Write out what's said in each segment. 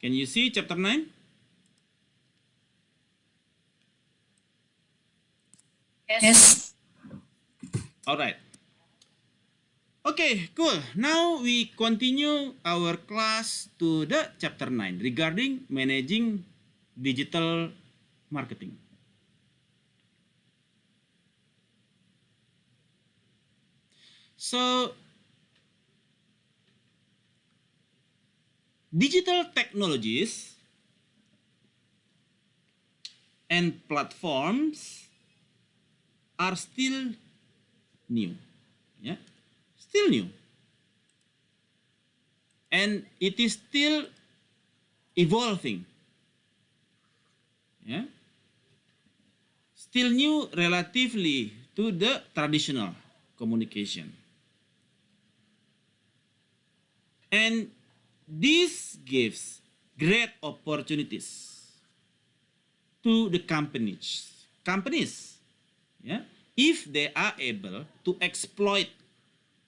Can you see chapter 9? Yes. All right. Okay, cool. Now we continue our class to the chapter 9 regarding managing digital marketing. So, digital technologies and platforms are still new. Yeah, still new. And it is still evolving. Yeah, still new relatively to the traditional communication. And this gives great opportunities to the companies, yeah, if they are able to exploit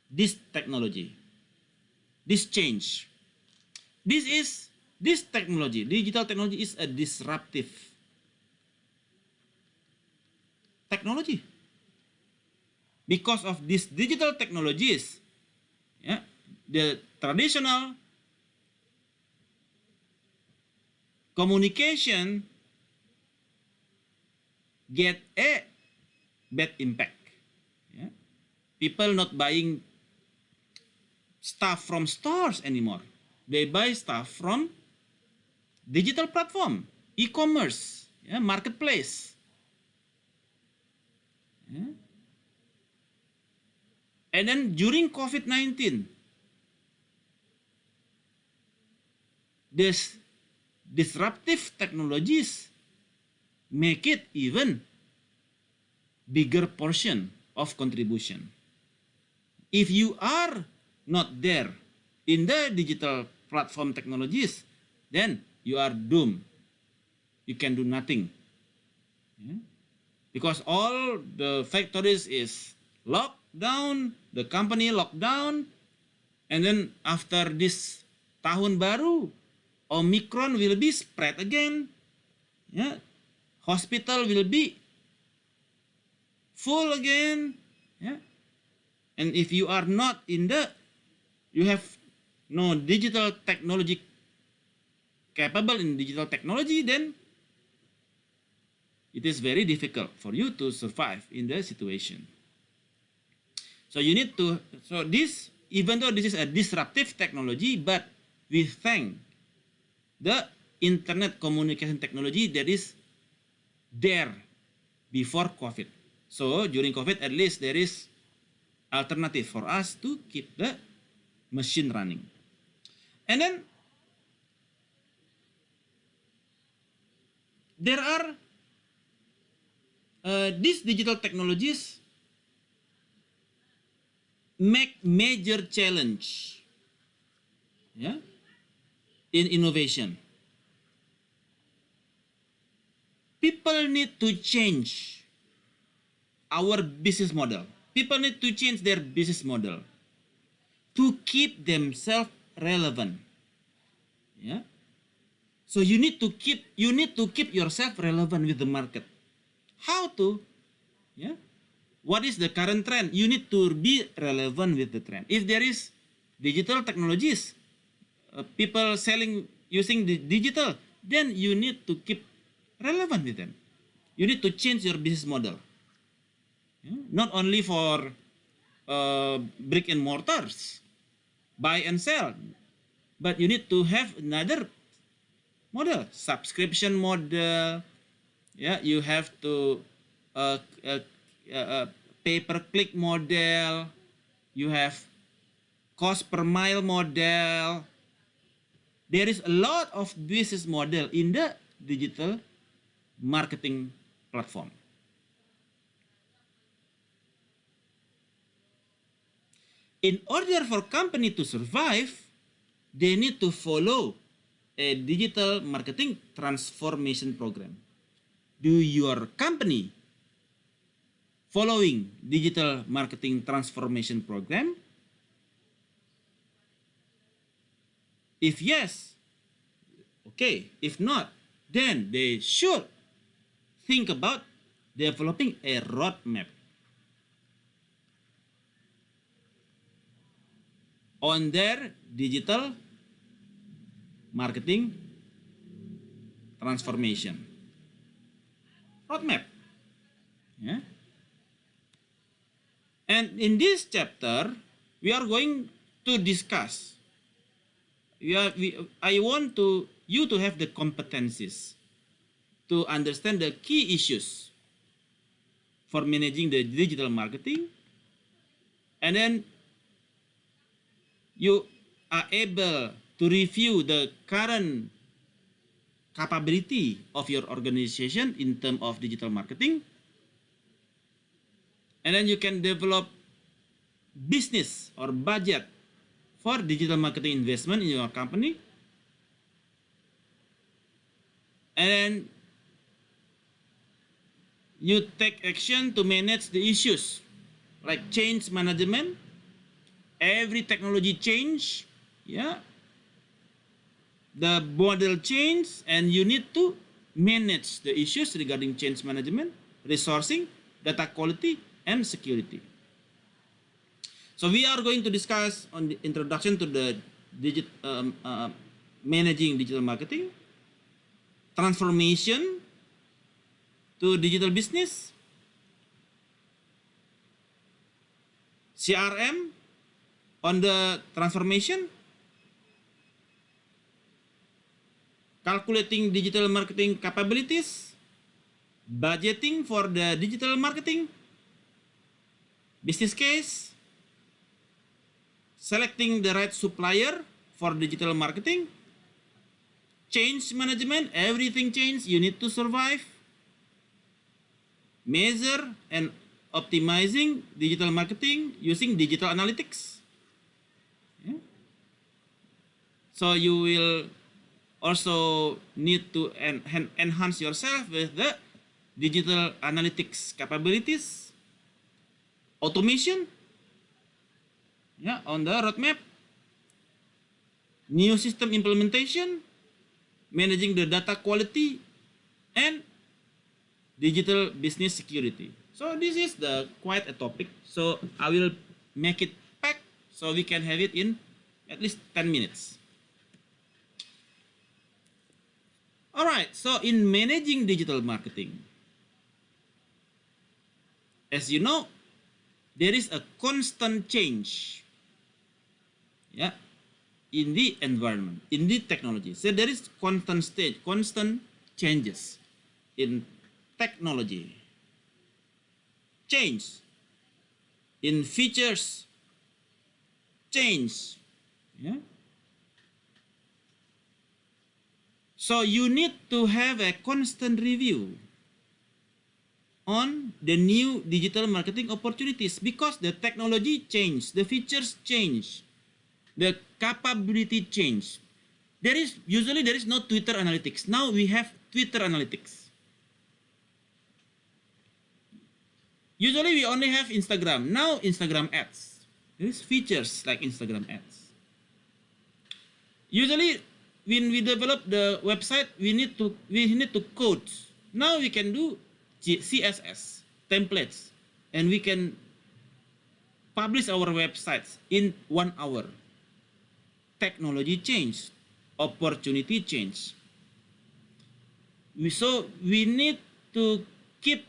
this technology, this change. This technology, digital technology, is a disruptive technology. Because of these digital technologies, yeah, the traditional communication get a bad impact. Yeah. People not buying stuff from stores anymore. They buy stuff from digital platform, e-commerce, yeah, marketplace. Yeah. And then during COVID-19, this disruptive technologies make it even bigger portion of contribution. If you are not there in the digital platform technologies, then you are doomed. You can do nothing. Yeah? Because all the factories is locked down, the company locked down, and then after this tahun baru, Omicron will be spread again. Yeah? Hospital will be full again. Yeah? And if you are not in the, you have no digital technology capable in digital technology, then it is very difficult for you to survive in the situation. So you need to, so this, even though this is a disruptive technology, but we thank the internet communication technology that is there before COVID. So during COVID, at least there is alternative for us to keep the machine running. And then there are these digital technologies make major challenge, yeah, in innovation. People need to change our business model. People need to change their business model to keep themselves relevant. Yeah. So you need to keep yourself relevant with the market. How to? Yeah. What is the current trend? You need to be relevant with the trend. If there is digital technologies, people selling using the digital, then you need to keep relevant with them. You need to change your business model. Yeah? Not only for brick and mortars, buy and sell, but you need to have another model, subscription model. Yeah, you have to uh, uh, pay per click model. You have cost per mile model. There is a lot of business model in the digital marketing platform. In order for company to survive, they need to follow a digital marketing transformation program. Do your company following digital marketing transformation program? If yes, Okay, if not, then they should think about developing a roadmap on their digital marketing transformation. Roadmap. Yeah. And in this chapter, we are going to discuss. I want you to have the competencies to understand the key issues for managing the digital marketing, and then you are able to review the current capability of your organization in terms of digital marketing, and then you can develop business or budget for digital marketing investment in your company, and then you take action to manage the issues like change management, every technology change, yeah, the model change, and you need to manage the issues regarding change management, resourcing, data quality, and security. So we are going to discuss on the introduction to the managing digital marketing, transformation to digital business, CRM on the transformation, calculating digital marketing capabilities, budgeting for the digital marketing, business case, selecting the right supplier for digital marketing, change management, everything change, you need to survive, measure and optimizing digital marketing using digital analytics. Yeah. So you will also need to enhance yourself with the digital analytics capabilities, automation, yeah, on the roadmap, new system implementation, managing the data quality, and digital business security. So this is quite a topic. So I will make it packed so we can have it in at least 10 minutes. All right, so in managing digital marketing, as you know, there is a constant change, yeah, in the environment, in the technology. So there is constant changes in technology, change in features, change, yeah. So you need to have a constant review on the new digital marketing opportunities because the technology change, the features change, the capability change. There is no Twitter analytics. Now we have Twitter analytics. Usually we only have Instagram. Now Instagram ads. There is features like Instagram ads. Usually when we develop the website, we need to code. Now we can do CSS templates, and we can publish our websites in 1 hour. Technology change, opportunity change. So we need to keep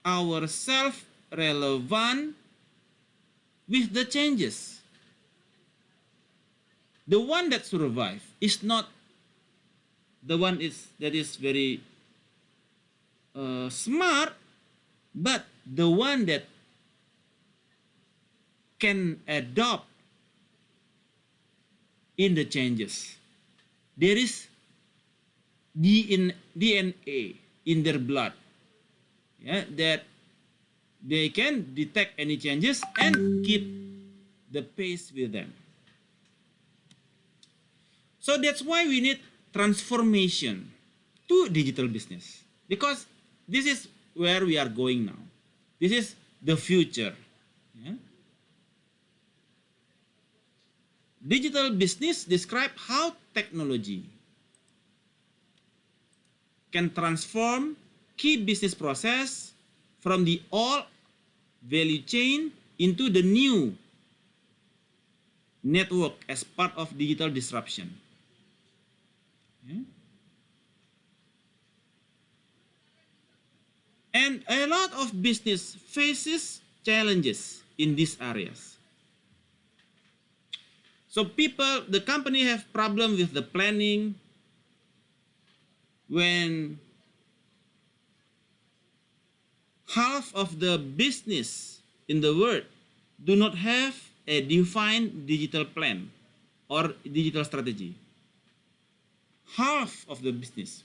ourselves relevant with the changes. The one that survive is not the one that is very smart, but the one that can adopt in the changes. There is DNA in their blood, yeah, that they can detect any changes and keep the pace with them. So that's why we need transformation to digital business, because this is where we are going now. This is the future. Yeah? Digital business describe how technology can transform key business process from the old value chain into the new network as part of digital disruption. Yeah. And a lot of business faces challenges in these areas. So the company have problem with the planning when half of the business in the world do not have a defined digital plan or digital strategy. Half of the business.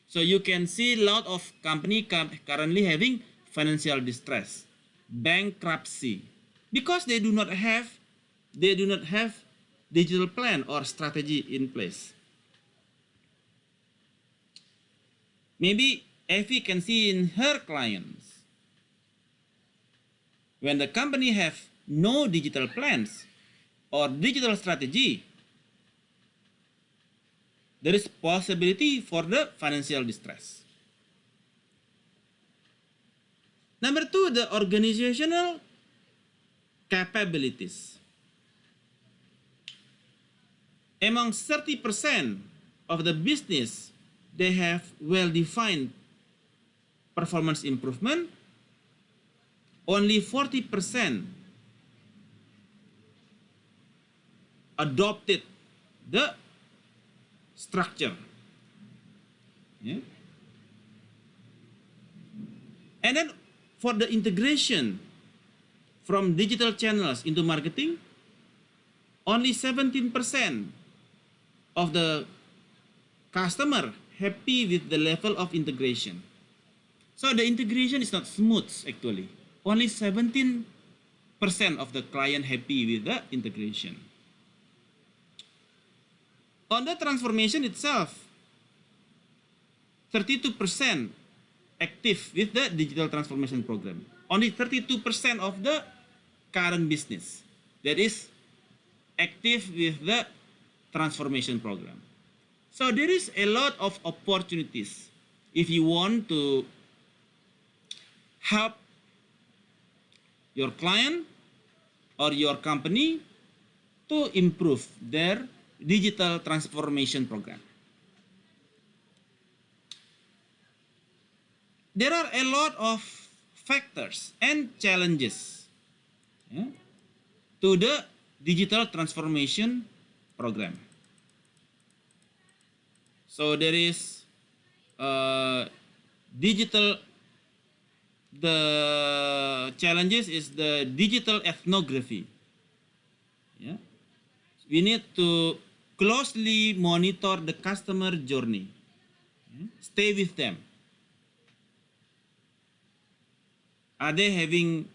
So you can see a lot of company currently having financial distress, bankruptcy, because they do not have digital plan or strategy in place. Maybe Effie can see in her clients, when the company have no digital plans or digital strategy, there is possibility for the financial distress. Number 2, the organizational capabilities. Among 30% of the business, they have well-defined performance improvement. Only 40% adopted the structure. Yeah. And then for the integration from digital channels into marketing, only 17% of the customer happy with the level of integration. So the integration is not smooth actually. Only 17% of the client happy with the integration. On the transformation itself, 32% active with the digital transformation program. Only 32% of the current business that is active with the transformation program. So there is a lot of opportunities if you want to help your client or your company to improve their digital transformation program. There are a lot of factors and challenges to the digital transformation program. So there is the challenges is the digital ethnography. Yeah. We need to closely monitor the customer journey. Stay with them. Are they having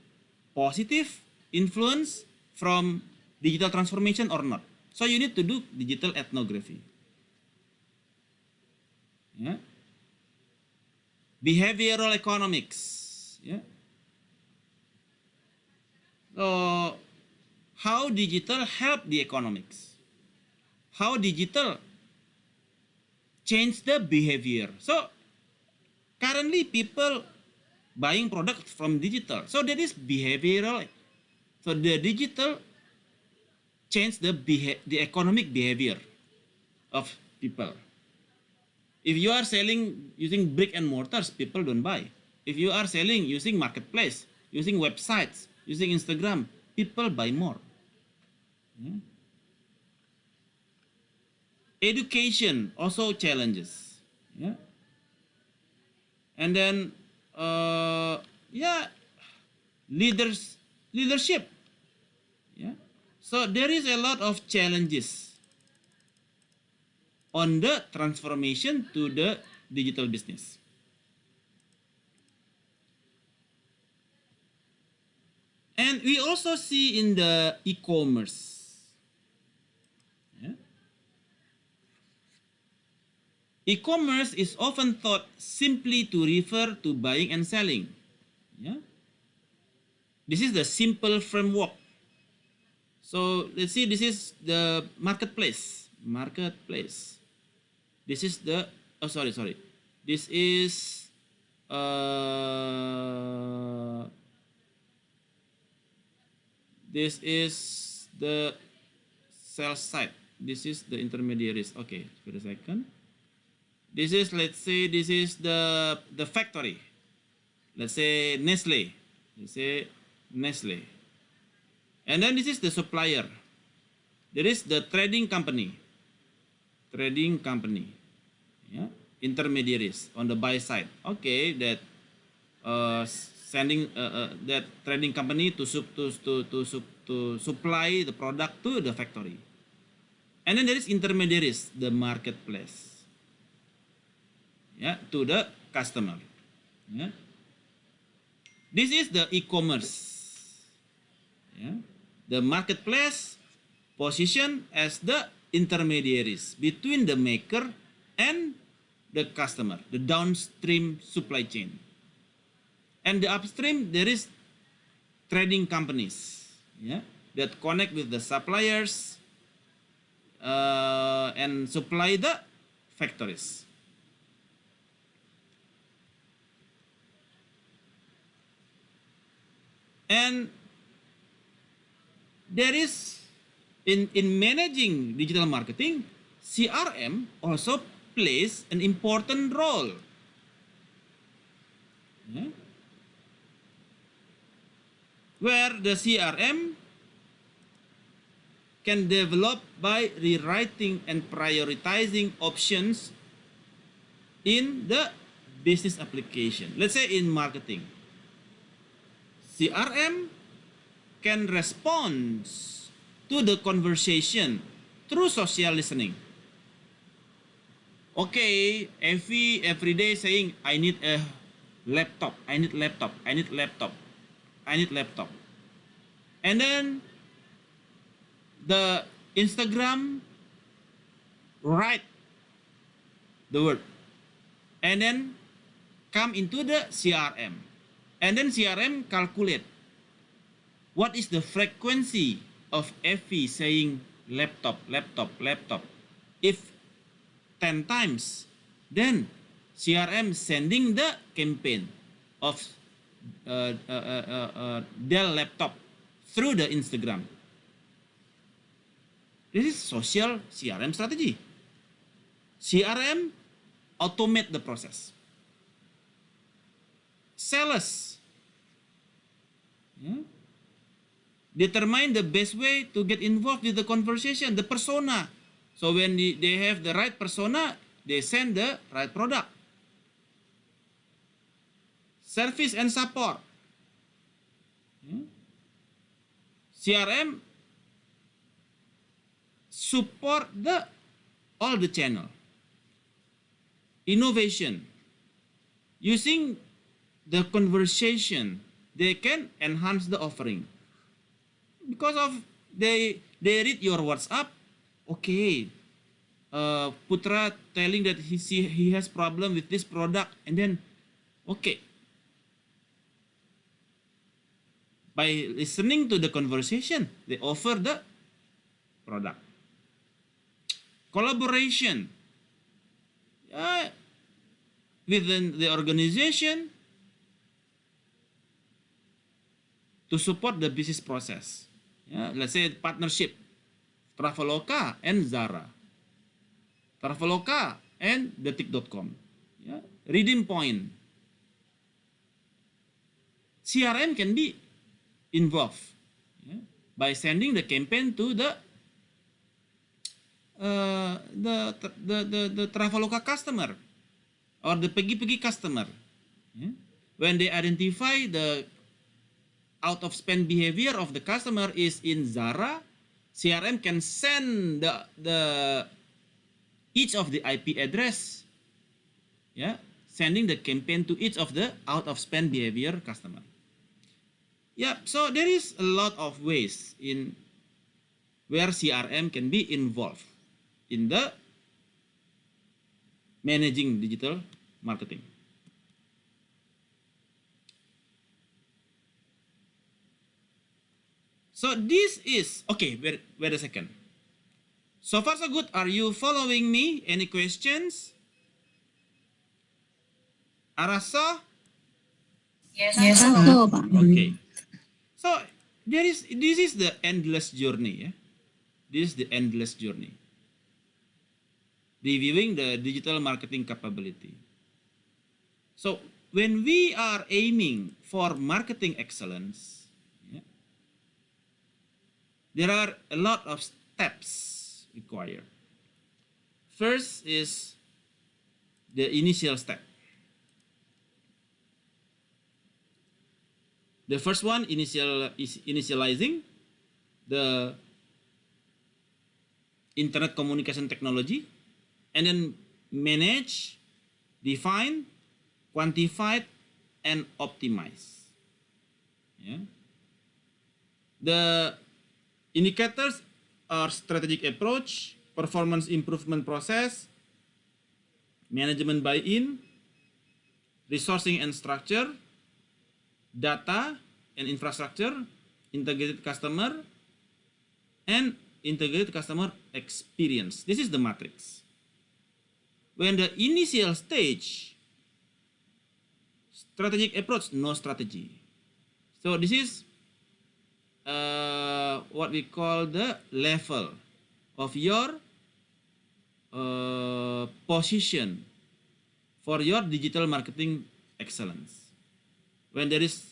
positive influence from digital transformation or not? So you need to do digital ethnography. Yeah. Behavioral economics. Yeah. So how digital help the economics? How digital change the behavior? So currently people buying products from digital. So that is behavioral. So the digital change the economic behavior of people. If you are selling using brick and mortars, people don't buy. If you are selling using marketplace, using websites, using Instagram, people buy more. Yeah. Education also challenges. Yeah. And then leadership. Yeah. So there is a lot of challenges on the transformation to the digital business. And we also see in the e-commerce. Yeah. E-commerce is often thought simply to refer to buying and selling. Yeah. This is the simple framework. So let's see, this is the marketplace. This is the, This is uh, the sell side. This is the intermediaries. Okay, wait a second. This is, let's say, this is the factory. Let's say Nestle. Let's say Nestle. And then this is the supplier. There is the trading company. Trading company. Yeah. Intermediaries on the buy side. Okay, that sending that trading company to supply the product to the factory. And then there is intermediaries, the marketplace. Yeah, to the customer. Yeah. This is the e-commerce. Yeah. The marketplace position as the intermediaries between the maker and the customer, the downstream supply chain. And the upstream, there is trading companies, yeah, that connect with the suppliers and supply the factories. And there is, in managing digital marketing, CRM also plays an important role. Yeah. Where the CRM can develop by rewriting and prioritizing options in the business application. Let's say in marketing, CRM can respond to the conversation through social listening. Okay, every day saying, I need a laptop, I need laptop, I need laptop, I need laptop. And then the Instagram write the word and then come into the CRM. And then CRM calculate what is the frequency of FV saying laptop, laptop, laptop. If 10 times, then CRM sending the campaign of Dell laptop through the Instagram. This is social CRM strategy. CRM automate the process. Sellers, yeah, determine the best way to get involved with the conversation, the persona. So when they have the right persona, they send the right product. Service and support. Yeah. CRM support all the channel. Innovation. Using the conversation, they can enhance the offering. Because of they read your WhatsApp, okay, Putra telling that he has problem with this product, and then okay, by listening to the conversation, they offer the product. Collaboration within the organization to support the business process. Yeah, let's say partnership, Traveloka and Zara, Traveloka and Detik.com, yeah, Redeem Point. CRM can be involved, yeah, by sending the campaign to the Traveloka customer or the Pergi-Pergi customer. Yeah. When they identify the out of spend behavior of the customer is in Zara, CRM can send the each of the IP address, yeah, sending the campaign to each of the out of spend behavior customer. Yeah, so there is a lot of ways in where CRM can be involved in the managing digital marketing. So this is, okay, wait a second. So far so good. Are you following me? Any questions? Araso? Yes, Yes, sir. po, Pak. Okay. So this is the endless journey. This is the endless journey. Reviewing the digital marketing capability. So when we are aiming for marketing excellence, there are a lot of steps required. First is the initial step. The first one is initializing the internet communication technology, and then manage, define, quantify, and optimize. The indicators are strategic approach, performance improvement process, management buy-in, resourcing and structure, data and infrastructure, integrated customer, and integrated customer experience. This is the matrix. When the initial stage, strategic approach, no strategy. So this is what we call the level of your position for your digital marketing excellence. When there is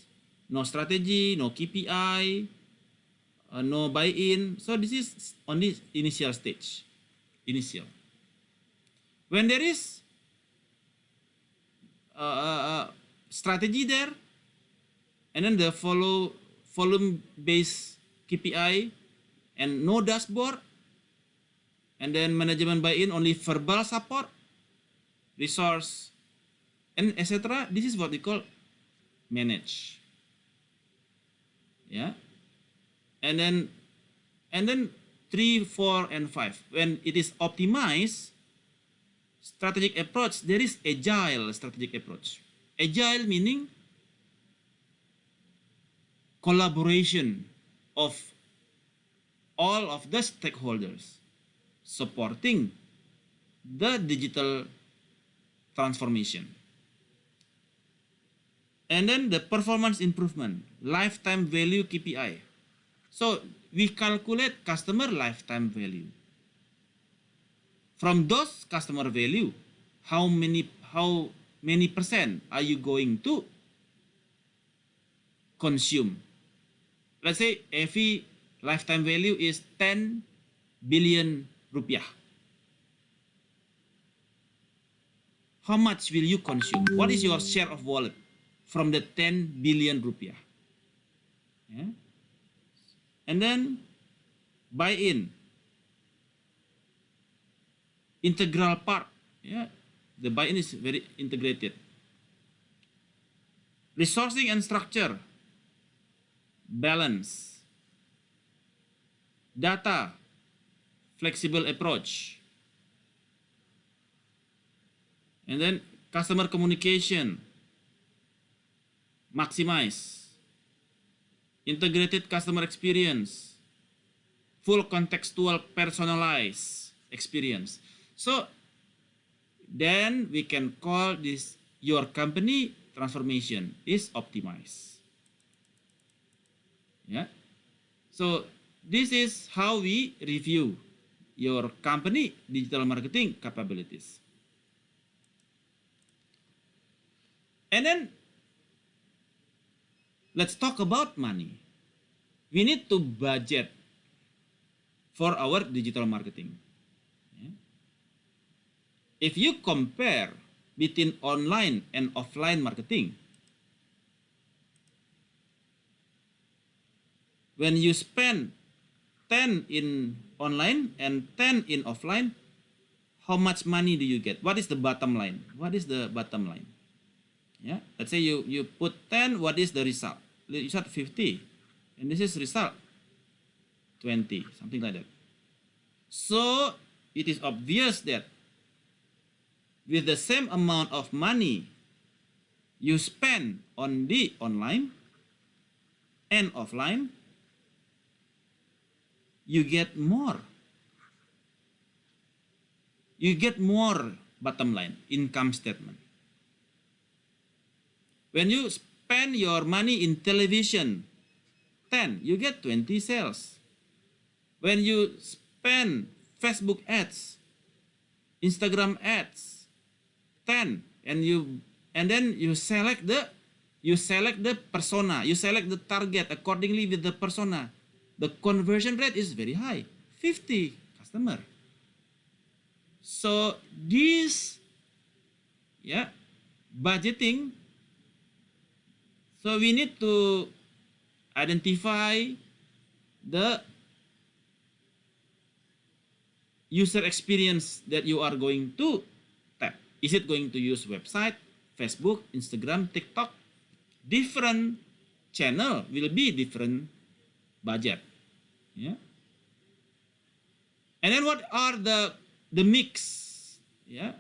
no strategy, no KPI, no buy-in, so this is only initial stage, initial. When there is strategy there, and then the volume-based KPI, and no dashboard, and then management buy-in, only verbal support, resource, and etc. This is what we call manage. Yeah, and then 3, 4, and 5. When it is optimized, strategic approach, there is agile strategic approach. Agile meaning collaboration of all of the stakeholders supporting the digital transformation. And then the performance improvement, lifetime value KPI. So we calculate customer lifetime value. From those customer value, how many percent are you going to consume? Let's say every lifetime value is 10 billion rupiah. How much will you consume? What is your share of wallet from the 10 billion rupiah? Yeah. And then buy-in, integral part. Yeah, the buy-in is very integrated. Resourcing and structure, balance. Data, flexible approach. And then customer communication, maximize. Integrated customer experience, full contextual personalized experience. So then we can call this your company transformation is optimized. Yeah. So this is how we review your company digital marketing capabilities. And then let's talk about money. We need to budget for our digital marketing. If you compare between online and offline marketing, when you spend 10 in online and 10 in offline, how much money do you get? What is the bottom line? What is the bottom line? Yeah, let's say you put 10, what is the result? The result 50, and this is result 20, something like that. So it is obvious that with the same amount of money you spend on the online and offline, you get more. You get more bottom line, income statement. When you spend your money in television, 10, you get 20 sales. When you spend Facebook ads, Instagram ads, 10, and then you select the persona, you select the target accordingly with the persona. The conversion rate is very high, 50 customer. So this, budgeting. So we need to identify the user experience that you are going to tap. Is it going to use website, Facebook, Instagram, TikTok? Different channel will be different budget. Yeah. And then what are the mix? Yeah.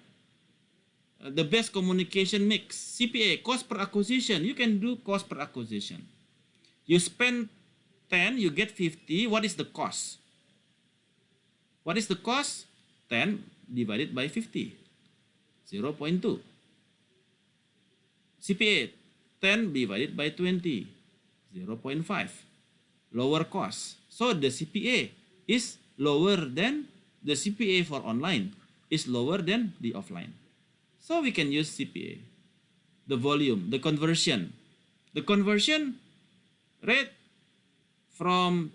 The best communication mix, CPA, cost per acquisition. You can do cost per acquisition. You spend 10, you get 50. What is the cost? What is the cost? 10 divided by 50, 0.2. CPA, 10 divided by 20, 0.5. Lower cost. So the CPA is lower than the CPA for online, is lower than the offline. So we can use CPA. The volume, the conversion. The conversion rate from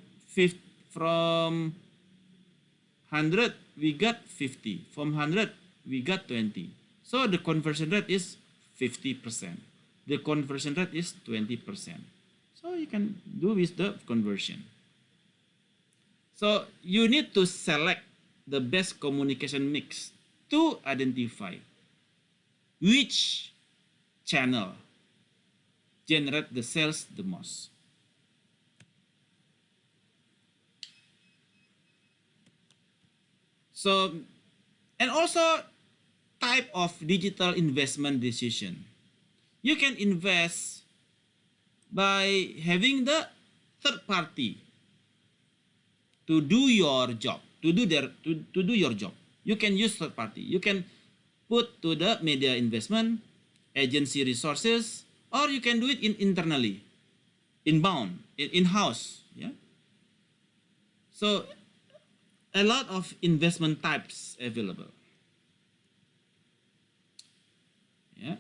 100 we got 50. From 100 we got 20. So the conversion rate is 50%. The conversion rate is 20%. So you can do with the conversion. So you need to select the best communication mix to identify which channel generate the sales the most. So, and also type of digital investment decision. You can invest by having the third party to do your job, to do your job. You can use third party. You can put to the media investment, agency resources, or you can do it internally, inbound, in-house. Yeah. So a lot of investment types available. Yeah.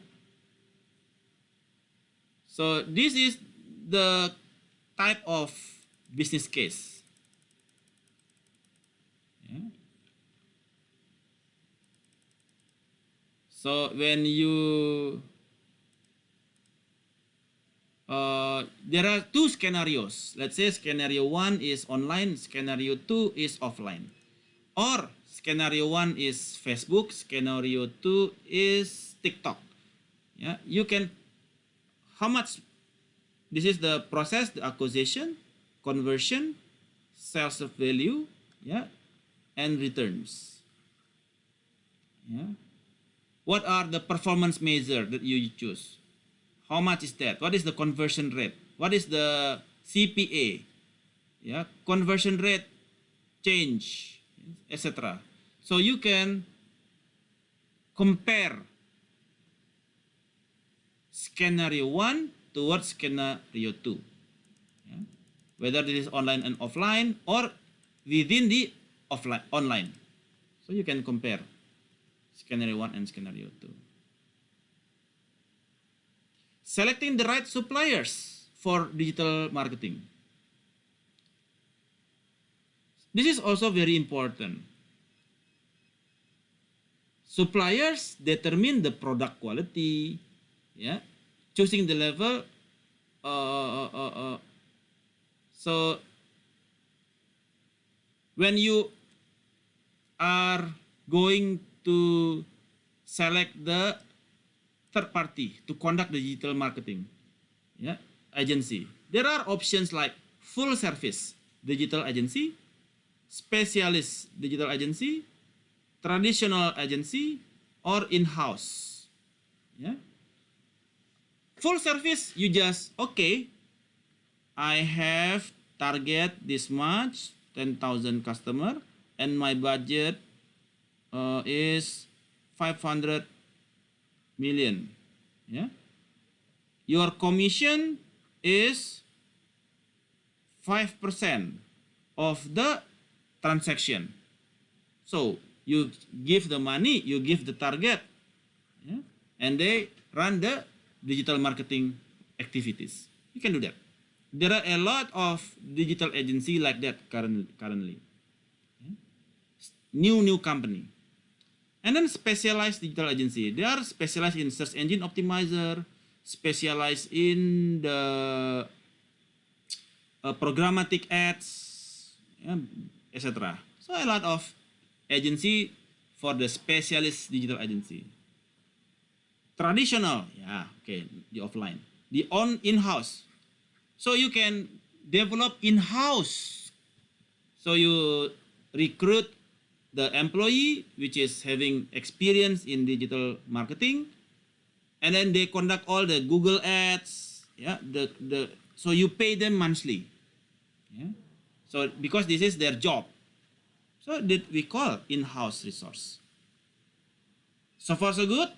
So this is the type of business case. Yeah. So when you there are two scenarios. Let's say scenario 1 is online, scenario 2 is offline. Or scenario 1 is Facebook, scenario 2 is TikTok. Yeah, you can, how much, this is the process, the acquisition, conversion, sales of value, yeah, and returns. Yeah. What are the performance measure that you choose? How much is that? What is the conversion rate? What is the CPA? Yeah, conversion rate change, etc. So you can compare scenario 1 towards scenario 2. Yeah? Whether this is online and offline or within the online. So you can compare scenario 1 and scenario 2. Selecting the right suppliers for digital marketing. This is also very important. Suppliers determine the product quality, yeah, choosing the level. So when you are going to select the third party to conduct the digital marketing, yeah, agency, there are options like full service digital agency, specialist digital agency, traditional agency, or in-house. Yeah. Full service, you just, okay, I have target this much, 10,000 customer, and my budget is 500 million. Yeah. your commission is 5% of the transaction. So you give the money, you give the target, yeah, and they run the digital marketing activities. You can do that. There are a lot of digital agency like that currently. Yeah. New company. And then specialized digital agency. They are specialized in search engine optimizer, specialized in the programmatic ads, yeah, etc. So a lot of agency for the specialist digital agency. Traditional, yeah, okay, the offline. The in-house. So you can develop in-house. So you recruit the employee which is having experience in digital marketing, and then they conduct all the Google ads, yeah, so you pay them monthly, yeah. So because this is their job, so that we call in-house resource. So far so good.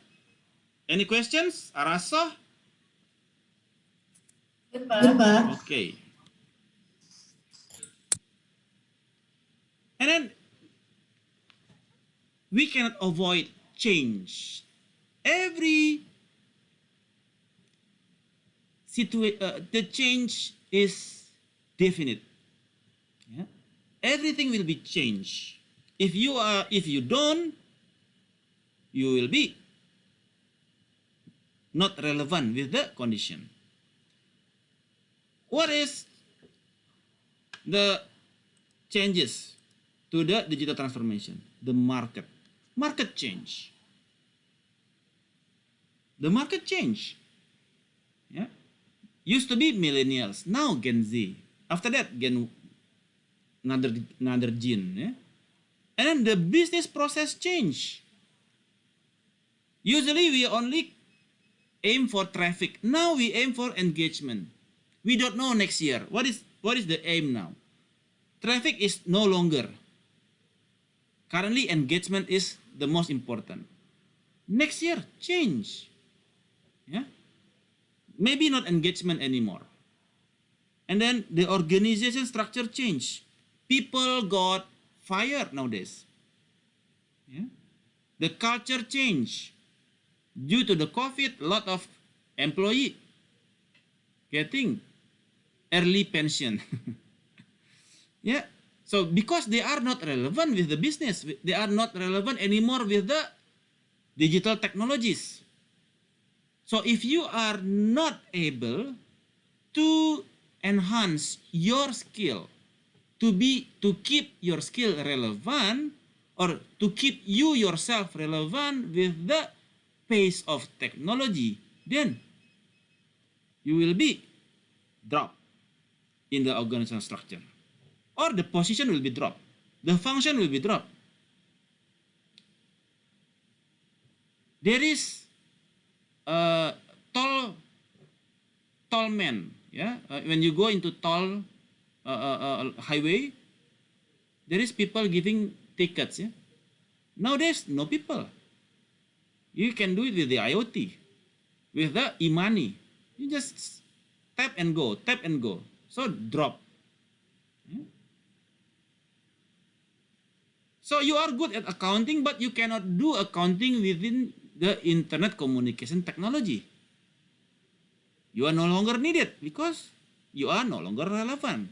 Any questions, Arasa? Good, Pak. Okay. And then we cannot avoid change. Every the change is definite. Yeah? Everything will be changed. If you don't, you will be not relevant with the condition. What is the changes to the digital transformation? The market change. The market change. Yeah. Used to be millennials, now Gen Z. After that, another gen. Yeah? And then the business process change. Usually we only aim for traffic. Now we aim for engagement. We don't know next year. What is the aim now? Traffic is no longer. Currently engagement is the most important. Next year, change. Yeah? Maybe not engagement anymore. And then the organization structure change. People got fired nowadays. Yeah? The culture change. Due to the COVID, a lot of employee getting early pension. Yeah. So because they are not relevant with the business, they are not relevant anymore with the digital technologies. So if you are not able to enhance your skill, to keep your skill relevant, or to keep you yourself relevant with the pace of technology, then you will be dropped in the organizational structure, or the position will be dropped, the function will be dropped. There is a toll man, yeah. When you go into toll highway, there is people giving tickets. Yeah. Nowadays, no people. You can do it with the IoT, with the e-money. You just tap and go, tap and go. So drop. Yeah. So you are good at accounting, but you cannot do accounting within the internet communication technology. You are no longer needed because you are no longer relevant.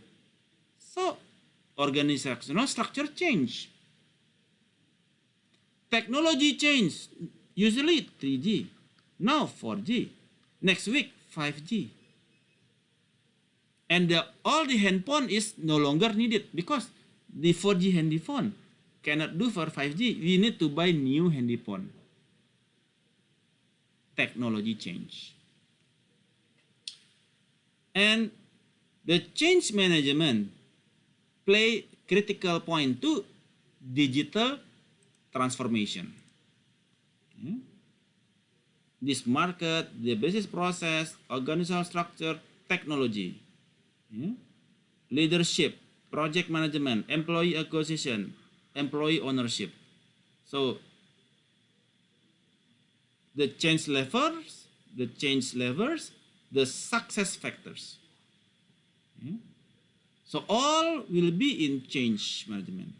So organizational structure change. Technology change. Usually 3G, now 4G, next week 5G. And all the handphone is no longer needed because the 4G handyphone cannot do for 5G. We need to buy new handyphone. Technology change. And the change management play critical point to digital transformation. Yeah. This market, the business process, organizational structure, technology, yeah. Leadership, project management, employee acquisition, employee ownership. So the change levers the success factors. So all will be in change management.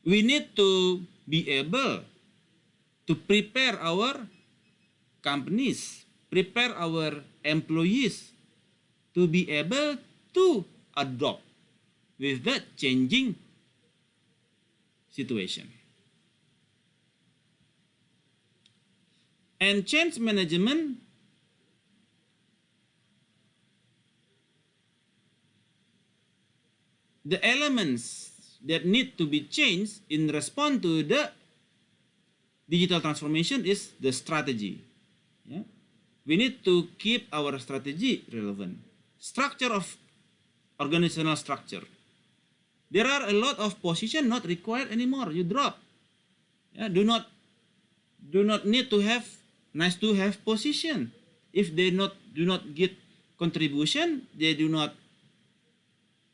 We need to be able to prepare our companies, prepare our employees to be able to adopt with the changing situation. And change management the elements that need to be changed in response to the digital transformation is the strategy. Yeah? We need to keep our strategy relevant. Structure of organizational structure. There are a lot of position not required anymore. You drop. Yeah, do not need to have nice to have position. If they do not get contribution, they do not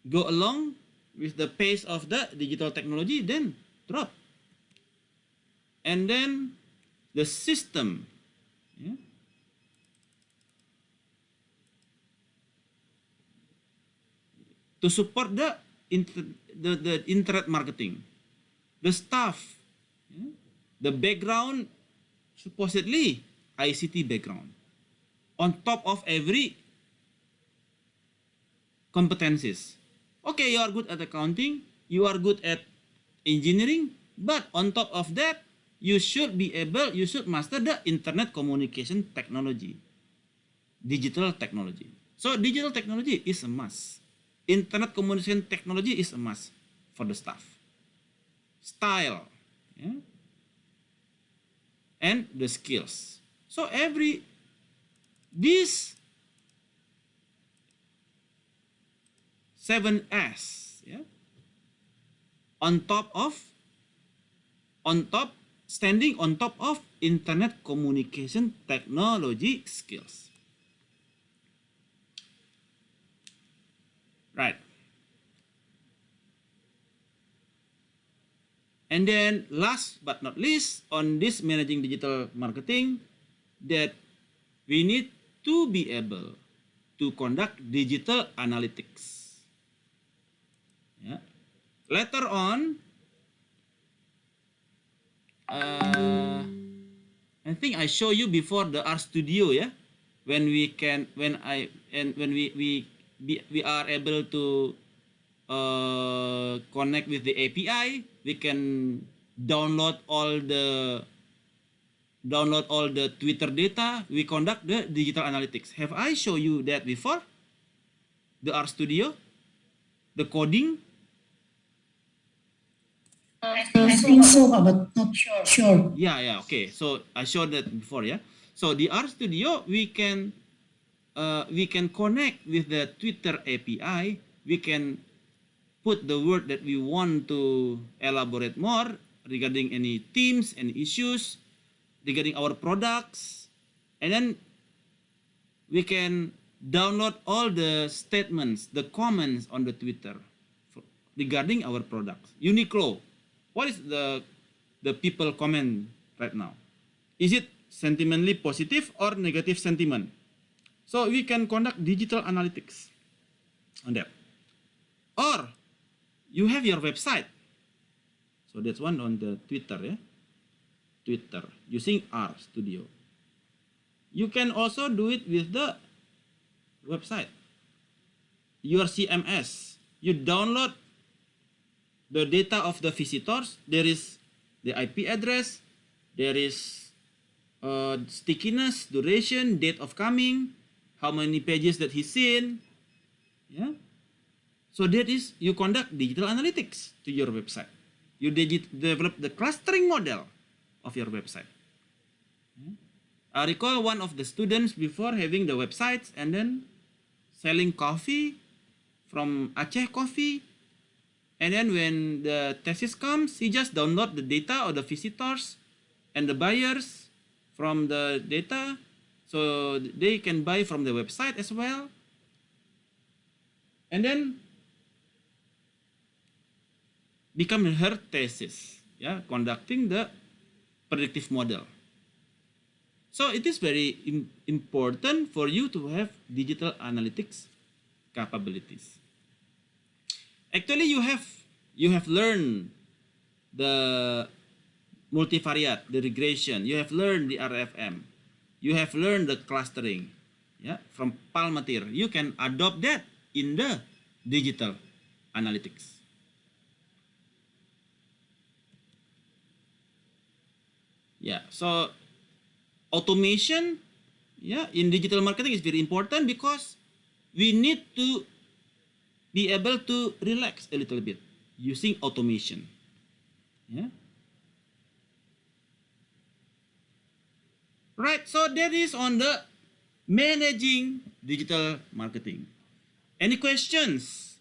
go along with the pace of the digital technology, then drop. And then the system, yeah, to support the internet marketing, the staff, yeah, the background, supposedly ICT background, on top of every competencies. Okay, you are good at accounting, you are good at engineering, but on top of that, you should master the internet communication technology, digital technology. So digital technology is a must. Internet communication technology is a must for the staff. Style, yeah, and the skills. So these 7S, yeah, standing on top of internet communication technology skills. Right. And then last but not least, on this managing digital marketing, that we need to be able to conduct digital analytics. Yeah. Later on, I think I show you before the RStudio, yeah, when we are able to connect with the API, we can download all the Twitter data. We conduct the digital analytics. Have I shown you that before? The RStudio, the coding. I think so, but not sure. Yeah, okay. So I showed that before, yeah. So the RStudio, we can connect with the Twitter API. We can put the word that we want to elaborate more regarding any themes and issues regarding our products, and then we can download all the statements, the comments on the Twitter regarding our products. Uniqlo, what is the people comment right now? Is it sentimentally positive or negative sentiment? So we can conduct digital analytics on that. Or you have your website. So that's one on the Twitter, yeah. Twitter using RStudio. You can also do it with the website. Your CMS. You download the data of the visitors. There is the IP address. There is stickiness, duration, date of coming, how many pages that he's seen. Yeah. So that is, you conduct digital analytics to your website. You develop the clustering model of your website. I recall one of the students before having the websites and then selling coffee from Aceh Coffee. And then when the thesis comes, he just download the data of the visitors and the buyers from the data. So they can buy from the website as well. And then become her thesis, yeah, conducting the predictive model. So it is very important for you to have digital analytics capabilities. Actually, you have learned the multivariate, the regression. You have learned the RFM. You have learned the clustering, yeah, from Palantir. You can adopt that in the digital analytics. Yeah, so automation, yeah, in digital marketing is very important because we need to be able to relax a little bit using automation. Yeah. Right, so that is on the managing digital marketing. Any questions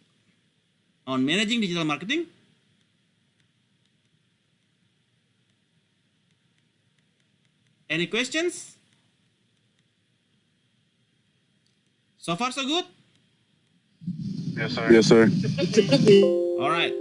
on managing digital marketing? Any questions? So far so good? Yes, sir. Yes, sir. All right.